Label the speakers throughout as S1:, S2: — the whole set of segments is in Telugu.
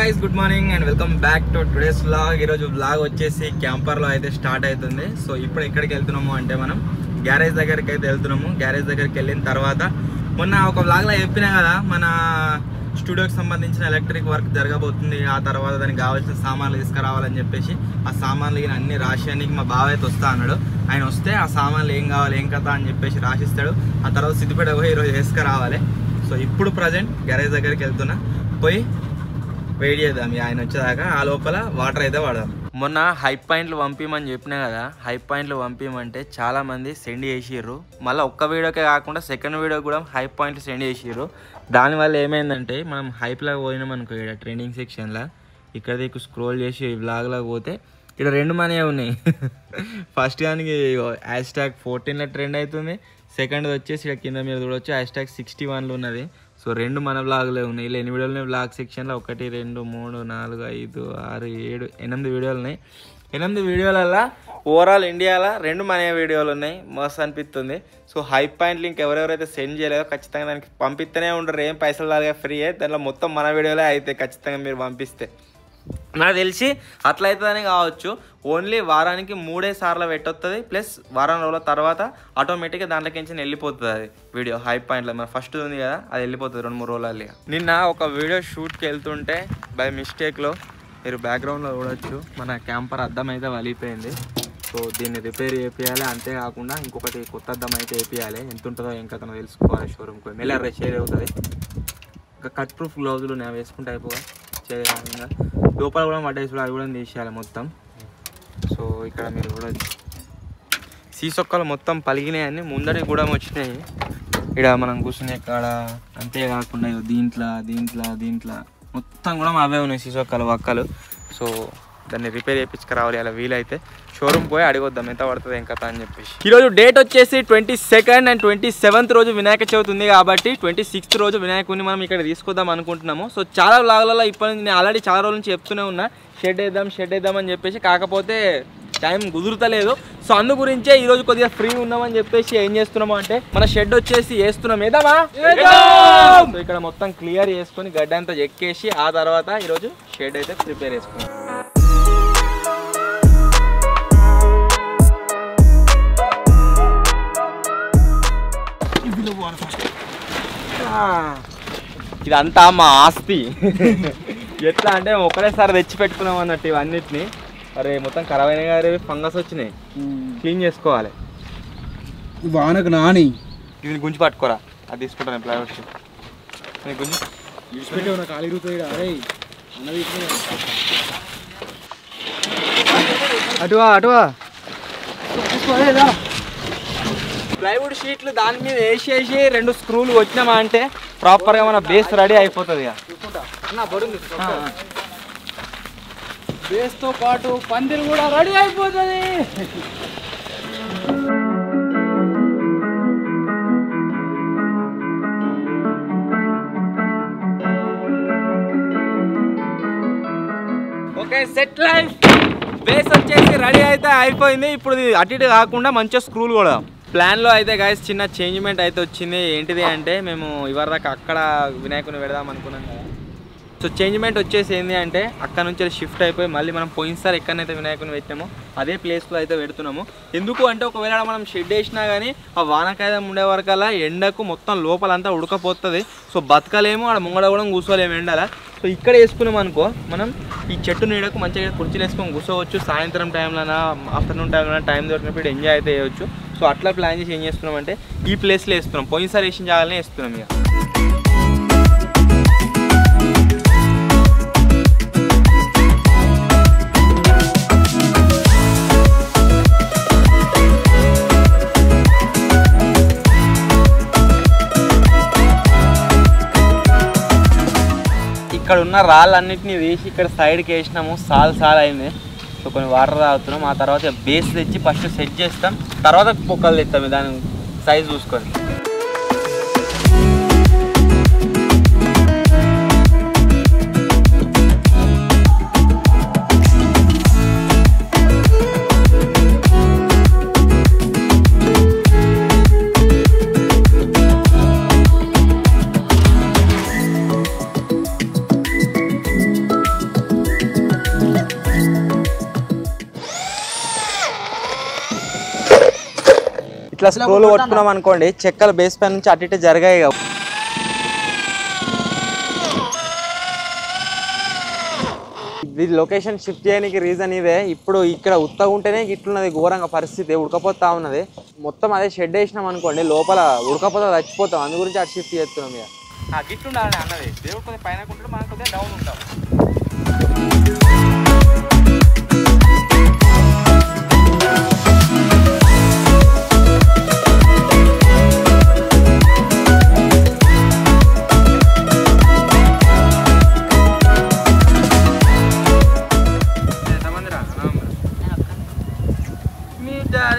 S1: guys, good morning and welcome back to today's vlog. ఈ రోజు vlog వచ్చేసి క్యాంపర్ లో అయితే స్టార్ట్ అవుతుంది. సో ఇప్పుడు ఎక్కడికి వెళ్తున్నాము అంటే మనం గ్యారేజ్ దగ్గరికి అయితే వెళ్తున్నాము. గ్యారేజ్ దగ్గరికి వెళ్ళిన తర్వాత మొన్న ఒక vlog లో చెప్పినా కదా మన స్టూడియోకి సంబంధించిన ఎలక్ట్రిక్ వర్క్ జరగబోతుంది. ఆ తర్వాత దానికి కావాల్సిన సామాన్లు తీసుకురావాలని చెప్పేసి ఆ సామాన్లు అన్ని రాసేయడానికి మా బావ అయితే వస్తా అన్నాడు. ఆయన వస్తే ఆ సామాన్లు ఏం కావాలి ఏం కథ అని చెప్పేసి రాసిస్తాడు. ఆ తర్వాత సిద్దిపేట పోయి ఈరోజు వేసుకురావాలి. సో ఇప్పుడు ప్రజెంట్ గ్యారేజ్ దగ్గరికి వెళ్తున్నా, పోయి వెయిట్ చేద్దాం ఆయన వచ్చేదాకా. ఆ లోపల వాటర్ అయితే వాడదాం. మొన్న హైప్ పాయింట్లు పంపించమని చెప్పినా కదా, హైప్ పాయింట్లు పంపించమంటే చాలా మంది సెండ్ చేసిర్రు. మళ్ళీ ఒక్క వీడియోకే కాకుండా సెకండ్ వీడియో కూడా హైప్ పాయింట్లు సెండ్ చేసిర్రు. దానివల్ల ఏమైందంటే మనం హైప్లాగా పోయినాం అనుకో, ఇక్కడ ట్రెండింగ్ సెక్షన్లో ఇక్కడ దిక్కు స్క్రోల్ చేసి వ్లాగ్లాగా పోతే ఇక్కడ రెండు మనీ ఉన్నాయి. ఫస్ట్ దానికి #14లో ట్రెండ్ అవుతుంది. సెకండ్ వచ్చేసి ఇక్కడ కింద మీద చూడవచ్చు #61లో ఉన్నది. సో రెండు మన వ్లాగులే ఉన్నాయి. ఇలా ఎన్ని వీడియోలు ఉన్నాయి వ్లాగ్ సెక్షన్లో? 1 2 3 4 5 6 7 8 వీడియోలు ఉన్నాయి. 8 వీడియోలల్లో ఓవరాల్ ఇండియాలో 2 మన వీడియోలు ఉన్నాయి. మస్తు అనిపిస్తుంది. సో హైప్ పాయింట్ లింక్ ఎవరెవరైతే సెండ్ చేయలేదో ఖచ్చితంగా దానికి పంపిస్తూనే ఉండరు. ఏం పైసలు లాగా ఫ్రీయే. దాంట్లో మొత్తం మన వీడియోలే అయితే ఖచ్చితంగా మీరు పంపిస్తే. నాకు తెలిసి అట్లా అవుతుందని కావచ్చు. ఓన్లీ వారానికి 3 సార్లు పెట్టొస్తుంది. ప్లస్ వారం రోజుల తర్వాత ఆటోమేటిక్గా దాంట్లోకి వెళ్ళిపోతుంది అది వీడియో. హైప్ పాయింట్లో మన ఫస్ట్ ఉంది కదా, అది వెళ్ళిపోతుంది 2-3 రోజులు. నిన్న ఒక వీడియో షూట్కి వెళ్తుంటే బై మిస్టేక్లో మీరు బ్యాక్గ్రౌండ్లో చూడొచ్చు మన క్యాంపర్ అద్దం అయితే వలిపోయింది. సో దీన్ని రిపేర్ చేయాలి. అంతేకాకుండా ఇంకొకటి కొత్త అద్దం అయితే వేయాలి. ఎంత ఉంటుందో ఏం కథనో తెలుసుకోవాలి. షోరూమ్కి మెల్ల షేర్ అవుతుంది. ఇంకా కట్ ప్రూఫ్ గ్లౌజులు నేను వేసుకుంటే అయిపోగా చేయాలి. లోపల కూడా మడ్డేసులు అవి కూడా తీసేయాలి మొత్తం. సో ఇక్కడ మీరు కూడా సీసొక్కలు మొత్తం పలిగినాయని ముందరికి కూడా వచ్చినాయి. ఇక్కడ మనం కూర్చునే కాడ అంతేకాకుండా దీంట్లో మొత్తం కూడా అవే ఉన్నాయి సీసొక్కలు వక్కలు. సో దాన్ని రిపేర్ చేయించుకురావాలి. అలా వీలైతే షోరూమ్ పోయి అడిగొద్దాం ఎంత పడుతుంది ఏం కథ అని చెప్పేసి. ఈరోజు డేట్ వచ్చేసి 22nd అండ్ 27th రోజు వినాయక చవితి ఉంది కాబట్టి 26th రోజు వినాయకుడిని మనం ఇక్కడ తీసుకొద్దాం అనుకుంటున్నాము. సో చాలా వ్లాగులలో ఇప్పటి నుంచి నేను ఆల్రెడీ చాలా రోజుల నుంచి చెప్తూనే ఉన్నా షెడ్ వేద్దాం అని చెప్పేసి. కాకపోతే టైం కుదురుతలేదు. సో అందు గురించే ఈరోజు కొద్దిగా ఫ్రీ ఉన్నామని చెప్పేసి ఏం చేస్తున్నాము అంటే మన షెడ్ వచ్చేసి వేస్తున్నాం. ఏదామా సో ఇక్కడ మొత్తం క్లియర్ చేసుకొని గడ్డంతా ఎక్కేసి ఆ తర్వాత ఈరోజు షెడ్ అయితే ప్రిపేర్ చేసుకున్నాం. ఇదంతా మా ఆస్తి. ఎట్లా అంటే ఒకటేసారి తెచ్చి పెట్టుకున్నాం అన్నట్టు ఇవన్నిటిని. అరే మొత్తం ఖరాబ్ అయినాయి కదా, ఫంగస్ వచ్చినాయి, క్లీన్ చేసుకోవాలి.
S2: వానకు నాని
S1: ఇవి గుంజి పట్టుకోరా, అది తీసుకుంటాను ప్లైవుడ్ గుంజి
S2: విడిచిపెట్టే ఖాళీ రూపాయి. అరే అటువా
S1: ప్లైవుడ్ షీట్లు దాని మీద వేసేసి 2 స్క్రూలు వచ్చినామా అంటే ప్రాపర్గా మన బేస్ రెడీ అయిపోతుంది.
S2: బేస్తో పాటు పందిరి కూడా రెడీ అయిపోతుంది.
S1: ఓకే, సెట్ లైఫ్ బేస్ వచ్చేసి రెడీ అయితే అయిపోయింది. ఇప్పుడు అటు ఇటు కాకుండా మంచిగా స్క్రూలు కూడా ప్లాన్లో అయితే గైస్ చిన్న చేంజ్మెంట్ అయితే వచ్చింది. ఏంటిది అంటే మేము ఇవరిదాకా అక్కడ వినాయకుని పెడదాం అనుకున్నాం కదా. సో చేంజ్మెంట్ వచ్చేసి ఏంటి అంటే అక్కడ నుంచి షిఫ్ట్ అయిపోయి మళ్ళీ మనం పోయినసారి ఎక్కడైతే వినాయకుని పెట్టామో అదే ప్లేస్లో అయితే పెడుతున్నాము. ఎందుకు అంటే ఒకవేళ మనం షెడ్ వేసినా కానీ ఆ వానకాయదం ఉండే వరకల్లా ఎండకు మొత్తం లోపలంతా ఉడకపోతుంది. సో బతకలేము, ఆడ ముంగడ కూడా కూర్చోలేము ఎండల. సో ఇక్కడ వేసుకున్నాం అనుకో మనం ఈ చెట్టు నీడకు మంచిగా కుర్చీలు వేసుకొని కూర్చోవచ్చు. సాయంత్రం టైంలోనా ఆఫ్టర్నూన్ టైంలో టైం దొరికినప్పుడు ఎంజాయ్ అయితే చేయవచ్చు. సో అట్లా ప్లాన్ చేసి ఏం చేస్తున్నాం అంటే ఈ ప్లేస్లో వేస్తున్నాం. పోయినసారి వేసిన జాగాలనే వేస్తున్నాం. ఇక ఇక్కడ ఉన్న రాళ్ళన్నింటినీ వేసి ఇక్కడ సైడ్కి వేసినాము. సాల్ అయింది. సో కొన్ని వాటర్ తాగుతున్నాం. ఆ తర్వాత బేస్ తెచ్చి ఫస్ట్ సెట్ చేస్తాం, తర్వాత పొక్కలు తెస్తాం దాని సైజ్ చూసుకొని. ఇట్లా స్క్రోల్ కొట్టుకున్నాం అనుకోండి చెక్కల బేస్ పై నుంచి అటు ఇటు జరిగాయి. ఇది లొకేషన్ షిఫ్ట్ చేయడానికి రీజన్ ఇదే. ఇప్పుడు ఇక్కడ ఉత్తగా ఉంటేనే ఇట్లున్నది ఘోరంగా పరిస్థితి, ఉడకపోతా ఉన్నది. మొత్తం అదే షెడ్ వేసినాం అనుకోండి లోపల ఉడకపోతా చచ్చిపోతాం. అందు గురించి అటు షిఫ్ట్ చేస్తున్నాం. ఇక గిట్లు ఉండాలి అన్నది. దేవుడు కొద్దిగా పైన ఉంటాడు, మనకు కొద్దిగా డౌన్ ఉంటాం.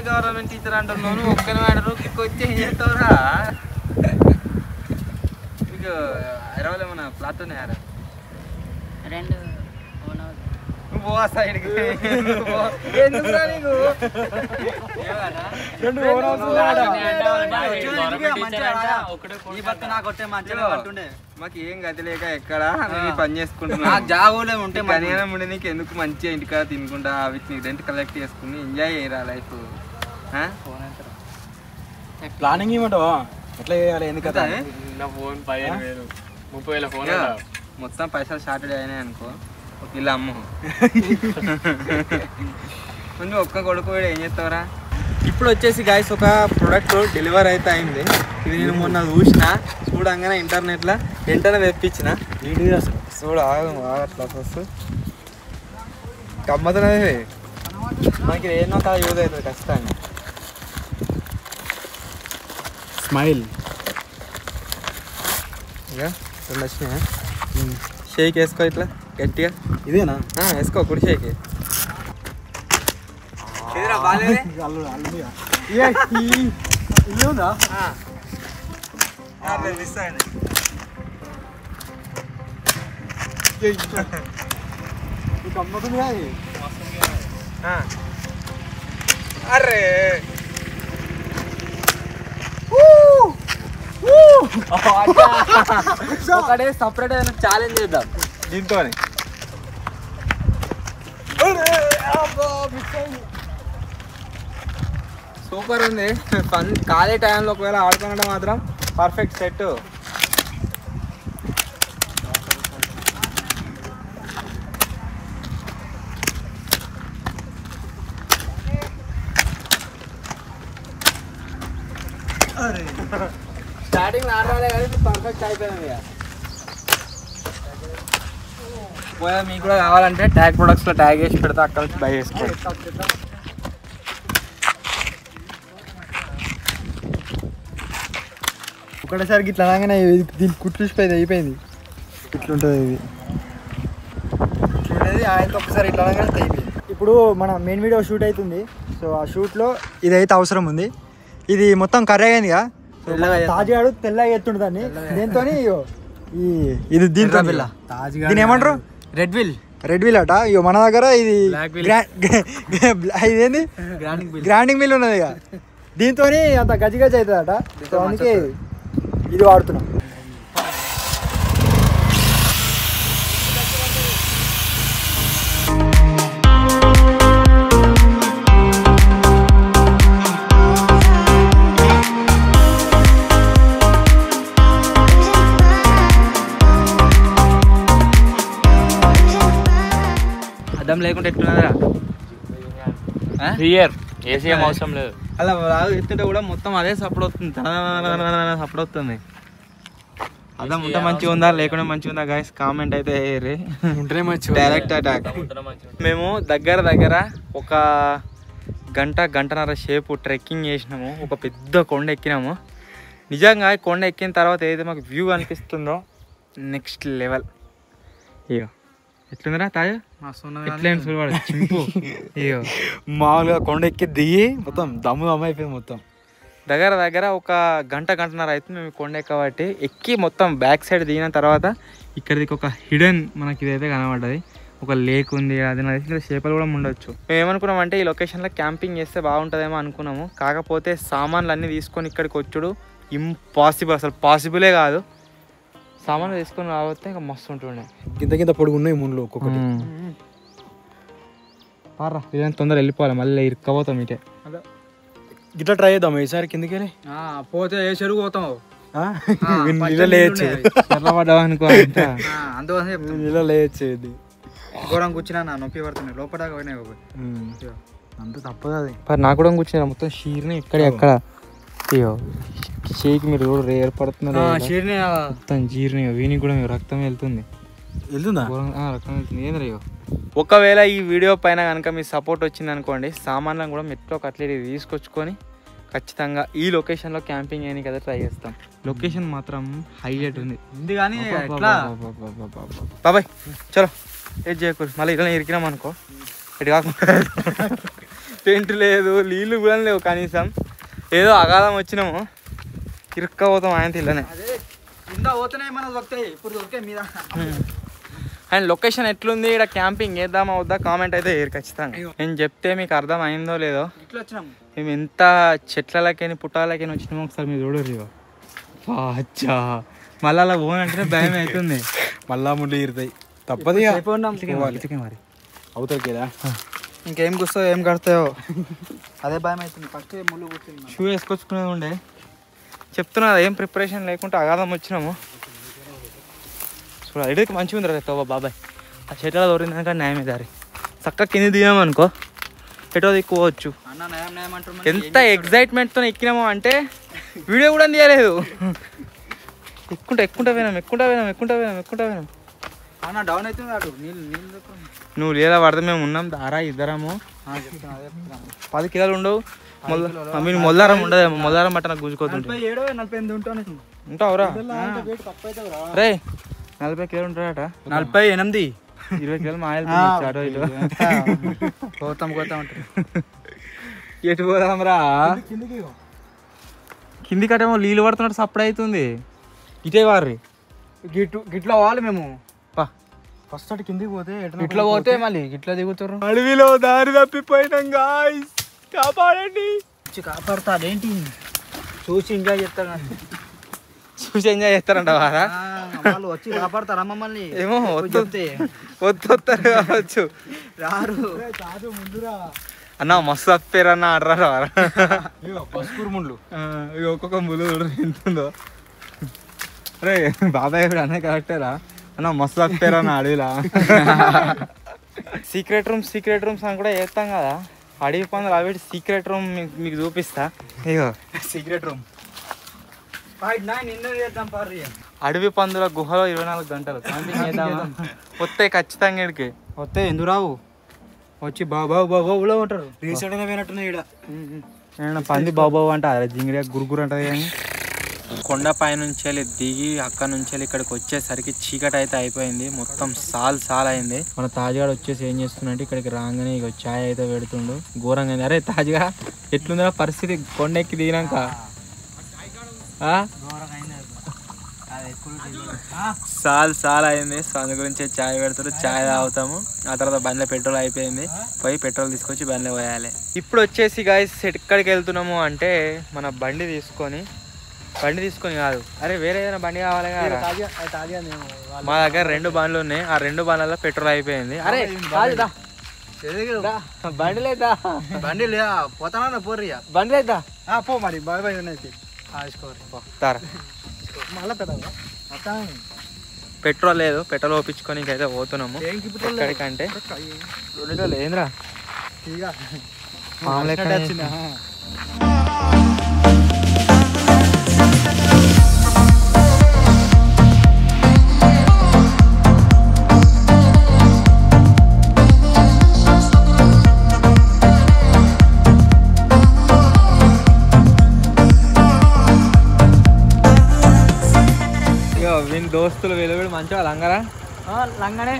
S1: గవర్నమెంట్ టీచర్ అంటున్నాను ఒక్కనే వాడరు వచ్చి ఏం చేస్తావురా? మీకు ఇరవై ఏమన్నా ప్లాట్ ఉన్నాయారా? నువ్వు పో సైడ్కి. ఎందుకురా నీకు మాకు ఏం గతి లేక ఎక్కడ పని చేసుకుంటున్నా జాబులే ఉంటే కళ్యాణం ఉండే నీకు ఎందుకు మంచిగా ఇంటికాడ తినుకుంటా వీటిని రెంట్ కలెక్ట్ చేసుకుని ఎంజాయ్ చేయరా లైఫ్.
S2: ప్లానింగ్ ఏమంటావా ఎట్లా చేయాలి? ఎందుకంటే
S3: ఫోన్ 15,000 30,000 ఫోన్
S1: మొత్తం పైసలు షార్టెడ్ అయినాయి అనుకో ఒక ఇల్లు అమ్ము. ముందు ఒక్క కొడుకు వీడు ఏం చేస్తావురా? ఇప్పుడు వచ్చేసి గాయస్ ఒక ప్రోడక్ట్ డెలివరీ అయితే అయింది. ఇది నేను మొన్న చూడంగానే ఇంటర్నెట్లో వెంటనే తెప్పించిన. చూడు అట్లా గమ్మతున్నది. మనకి ఏమో కదా యూజ్ అవుతుంది ఖచ్చితంగా.
S2: స్మైల్
S1: ఇక రెండు వచ్చినాయా? షేక్ వేసుకో ఇట్లా గట్టిగా.
S2: ఇదేనా?
S1: వేసుకో కుడి షేక్. బాగాలేదే మిస్ అయింది. అరే
S3: ఒకటే సపరేట్ ఏదైనా ఛాలెంజ్ చేద్దాం
S1: దీంతో. సూపర్ ఉంది. ఫన్ ఖాళీ టైంలో ఒకవేళ ఆడుకున్నట్టు మాత్రం పర్ఫెక్ట్ సెట్.
S3: స్టార్టింగ్ ఆడాలి కానీ పర్ఫెక్ట్ అయిపోయింది.
S1: ఒకవేళ మీకు కూడా కావాలంటే ట్యాగ్ ప్రొడక్ట్స్లో ట్యాగ్ వేసి పెడితే అక్కడ నుంచి బై చేసుకోండి.
S2: ఒకటేసరికి ఇట్లా అనగానే దీన్ని కుట్టిపోయింది అయిపోయింది. ఇట్లుంటుంది ఇది చూడేది ఆయనతో ఒకసారి ఇట్లా అనగానే అయిపోయింది. ఇప్పుడు మన మెయిన్ వీడియో షూట్ అవుతుంది. సో ఆ షూట్లో ఇదైతే అవసరం ఉంది. ఇది మొత్తం కర్రీ అయిందిగా. తాజాడు తెల్లగా ఎత్తుండు దాన్ని. దీంతో ఇది దీంతో దీని ఏమంటారు? రెడ్ వీల్ అట. ఇక మన దగ్గర ఇది ఇదేంది గ్రైండింగ్ మిల్ ఉన్నది. ఇక దీంతో అంత గజ్జి అవుతుంది అట. సో అందుకే ఇది వాడుతున్నాం.
S1: అద్దం లేకుండా ఎట్టున్నదా?
S3: ఏసీఎం అవసరం లేదు.
S1: అలా ఎత్తుంటే కూడా మొత్తం అదే సపోర్ట్ వస్తుంది. సపోర్ట్ వస్తుంది. అద్దం ఉంటే మంచిగా ఉందా లేకుండా మంచిగా ఉందా గైస్ కామెంట్ అయితే
S2: ఉంటేనే మంచి
S1: డైరెక్ట్ అటాక్. మేము దగ్గర ఒక గంటన్నర సేపు ట్రెక్కింగ్ చేసినాము. ఒక పెద్ద కొండ ఎక్కినాము. నిజంగా కొండ ఎక్కిన తర్వాత ఏదైతే మాకు వ్యూ అనిపిస్తుందో నెక్స్ట్ లెవెల్. ఇయ్యో ఎట్లుందిరా తాజా చింపు. ఇయ్యో
S2: మామూలుగా కొండ ఎక్కి దిగి మొత్తం దమ్ము అయిపోయింది. మొత్తం
S1: దగ్గర ఒక గంటన్నర అయితే మేము కొండ ఎక్కబట్టి ఎక్కి మొత్తం బ్యాక్ సైడ్ దిగిన తర్వాత ఇక్కడికి ఒక హిడెన్ మనకి ఇదైతే కనబడ్డది. ఒక లేక్ ఉంది. అది నాకు తెలిసిన చేపలు కూడా ఉండొచ్చు. మేము ఏమనుకున్నామంటే ఈ లొకేషన్లో క్యాంపింగ్ చేస్తే బాగుంటుందేమో అనుకున్నాము. కాకపోతే సామాన్లు అన్నీ తీసుకొని ఇక్కడికి వచ్చుడు ఇంపాసిబుల్, అసలు పాసిబులే కాదు. సామాన్లు తీసుకొని రాబోతే ఇంకా మస్తు ఉంటుండే.
S2: కింద పొడుగు ఉన్నాయి ముళ్ళు ఒక్కొక్కటి.
S1: పారా ఇదని తొందర వెళ్ళిపోవాలి, మళ్ళీ ఇరుక్కపోతాం ఇటే.
S2: గిట్లా ట్రై చేద్దాం ఈసారి కిందికి వెళ్ళి
S3: పోతే ఏ చెరువు పోతాం
S2: నీళ్ళ లేయచ్చు
S1: ఎట్లా పడ్డావు అనుకో
S3: అందుకోసం
S2: నీళ్ళ లేయచ్చు
S3: ఘోరం కూర్చున్నా నా నొప్పి పడుతున్నాయి లోపల దాకా పోయినాయి
S2: అంత తప్పదు అది
S1: నాకు కూడా కూర్చున్నారు మొత్తం షీర్ని ఎక్కడ అయ్యో షేక్ మీరు కూడా ఏర్పడుతున్నారు మొత్తం జీర్ని వీనికి కూడా రక్తం వెళ్తుంది రక్తం వెళ్తుంది ఏంద్రయ్యో. ఒకవేళ ఈ వీడియో పైన కనుక మీ సపోర్ట్ వచ్చింది అనుకోండి, సామాన్లను కూడా మెట్రో కట్లెట్ తీసుకొచ్చుకొని ఖచ్చితంగా ఈ లొకేషన్లో క్యాంపింగ్ చేయని కదా ట్రై చేస్తాం. లొకేషన్ మాత్రం హైలైట్ ఉంది
S3: కానీ
S1: బాబాయ్ చలో ఏది చేయకూడదు. మళ్ళీ ఇలా ఇరికినాం అనుకో ఇటు కాకుండా టెంట్ లేదు, నీళ్ళు కూడా లేవు, కనీసం ఏదో అగాధం వచ్చినాము ఇరుక్కపోతాం ఆయన ఇళ్ళనే. అండ్ లొకేషన్ ఎట్లుంది, ఇక్కడ క్యాంపింగ్ వేద్దామా వద్దా కామెంట్ అయితే వేయరు ఖచ్చితంగా. నేను చెప్తే మీకు అర్థం అయిందో లేదో. మేము ఎంత చెట్లకి పుట్టాలకి వచ్చినామో ఒకసారి మీరు చూడరు. అచ్చా మళ్ళీ అలా పోనంటేనే భయం అవుతుంది.
S2: మళ్ళా ముళ్ళు ఇరుతాయి తప్పదు
S1: మరి
S2: అవుతారు కదా.
S3: ఇంకేం కూర్చో ఏం కడతాయో అదే భయం అవుతుంది. ఫస్ట్ ముళ్ళు కూర్చుంది
S1: షూ వేసుకొచ్చుకునేది ఉండే చెప్తున్నా, ఏం ప్రిపరేషన్ లేకుంటే అగాధం వచ్చినాము. చూడ ఇడికి మంచిగా ఉంది రేతో బాబాయ్. ఆ చెట్ల దొరికిందనుక న్యాయమే దారి చక్కగా కింది దిగామనుకో ఎటో దిక్కుపోవచ్చు. ఎంత ఎగ్జైట్మెంట్తో ఎక్కినామో అంటే వీడియో కూడా తీయలేదు. ఎక్కుంటా పోయినాం
S3: అన్న డౌన్ అవుతుంది అటు నీళ్ళు
S1: నువ్వు లేదా పడితే మేము ఉన్నాం దారా ఇద్దరము 10 కిలోలు ఉండవు. మీరు మొల్లారం ఉండదు, మొల్లారం బట్ట నాకు గుంజుకోతుంటే
S3: 47-48
S1: ఉంటావురా రే. 40 కిలోలు ఉంటాడట.
S3: 48
S1: 20 కిలోలు మాయలు
S3: పోతాం ఉంటారు.
S1: ఎటు పోదాం రా కింది కట్టేమో నీళ్ళు పడుతున్నాడు సప్పుడు అవుతుంది. ఇటే వారి
S3: గిట్లా పోవాలి మేము.
S2: ఫస్ట్ అటు కిందికి పోతే
S3: ఇట్లా పోతే మళ్ళీ ఇట్లా దిగుతారు.
S1: అడవిలో దారి తప్పిపోయినాం గాయ్స్, కాపాడండి.
S3: కాపాడుతా అదేంటి చూసి ఎంజాయ్ చేస్తారు.
S1: చూసి ఎంజాయ్ చేస్తారంట వారా
S3: వాళ్ళు వచ్చి కాపాడతారా మమ్మల్ని?
S1: ఏమో వస్తారు కావచ్చు,
S3: రారు.
S1: అన్న మస్తు తప్పారు అన్న అడ్రారా వారా.
S2: పసుపూరు ముళ్ళు
S1: ఒక్కొక్క ముళ్ళు ఎంతుందో. అరే బాబాయ్ కూడా అనే కరెక్టేరా అన్న మస్తు తప్పారు అన్న అడవిలా. సీక్రెట్ రూమ్స్ అని కూడా చేస్తాం కదా. అడవి పందులు అవి సీక్రెట్ రూమ్ మీకు చూపిస్తా. ఇగో
S3: సీక్రెట్ రూమ్
S1: అడవి పందుల గుహలో 24 గంటలు క్యాంపింగ్ చేద్దామా? వస్తాయి ఖచ్చితంగా ఇక్కడికి
S3: వస్తే ఎందుకు రావు? వచ్చి బాబా ఉంటారు.
S2: రీసెంట్ గా పోయినట్టున్నాయి ఇక్కడ.
S1: పంది బాబు అంటే అదే జింగిడిగా గురుగురు అంటది. కానీ కొండ పైనుంచి వెళ్ళి దిగి అక్కడ నుంచి వెళ్ళి ఇక్కడికి వచ్చేసరికి చీకటి అయితే అయిపోయింది. మొత్తం సాల్ అయింది. మన తాజ్గాడు వచ్చేసి ఏం చేస్తుందంటే ఇక్కడికి రాగానే ఇక ఛాయ్ అయితే పెడుతుండు. ఘోరంగా అయింది. అరే తాజ్గా ఎట్లుందా పరిస్థితి కొండ ఎక్కి దిగినాక? సాల్ అయింది. సో అందు గురించి ఛాయ్ పెడతారు, ఛాయ్ తాగుతాము. ఆ తర్వాత బండిలో పెట్రోల్ అయిపోయింది, పోయి పెట్రోల్ తీసుకొచ్చి బండిలో పోయాలి. ఇప్పుడు వచ్చేసి గాయ్స్ ఎక్కడికి వెళ్తున్నాము అంటే మన బండి తీసుకొని కాదు, అరే వేరే ఏదైనా బండి కావాలి కదా. మా దగ్గర 2 బండ్లు ఉన్నాయి, ఆ 2 బండ్లలో పెట్రోల్ అయిపోయింది. అరే బండి లేదా
S3: పోతానా పోర్రి
S1: బండి లేదా
S3: పో మరి బాయ్
S1: పెట్రోల్ లేదు, పెట్రోల్ ఒప్పించుకొని అయితే పోతున్నాము. ఎక్కడికంటే 2 ఏంద్రా మామూలు. వీని దోస్తులు వీళ్ళు మంచిగా లంగరా
S3: లంగనే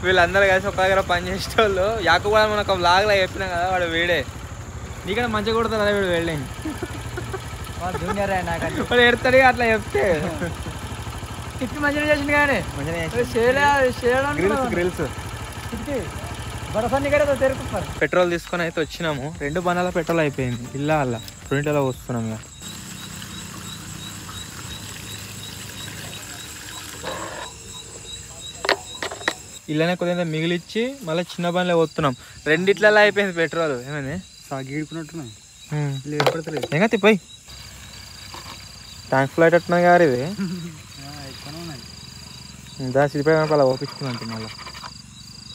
S1: వీళ్ళందరూ కలిసి ఒక దగ్గర పని చేసే వాళ్ళు. యాకు కూడా మనకు ఒక బ్లాగ్ లా చెప్పినాం కదా, వాడు వీడే నీకన్నా మంచిగా కొడతారు అదే వీడు వెళ్ళి వాడు ఎడతాడు అట్లా చెప్తే.
S3: మంచిగా చేసింది కానీ
S1: గ్రిల్స్ పెట్రోల్ తీసుకొని అయితే వచ్చినాము. 2 బండ్ల పెట్రోల్ అయిపోయింది. ఇల్లా అలా 2 వస్తున్నాం. ఇక ఇలానే కొద్దిగా మిగిలిచ్చి మళ్ళీ చిన్న బండ్లో పోతున్నాం. రెండిట్లలో అయిపోయింది పెట్రోల్. ఏమైంది
S3: సాగిడుకున్నట్టున్నాయి
S1: ఇంకా తిప్పాయి ట్యాంక్ ఫ్లైట్ అట్టున్నది గారు ఇది. దాని సిరిపోయి అలా ఓపించుకున్నాం మళ్ళీ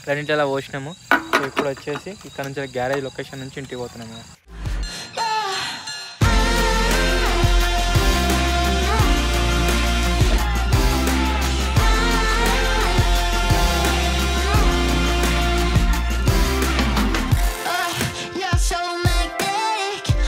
S1: రెండింటి అలా పోసినాము. సో ఇప్పుడు వచ్చేసి ఇక్కడ నుంచి గ్యారేజ్ లొకేషన్ నుంచి ఇంటికి పోతున్నాము.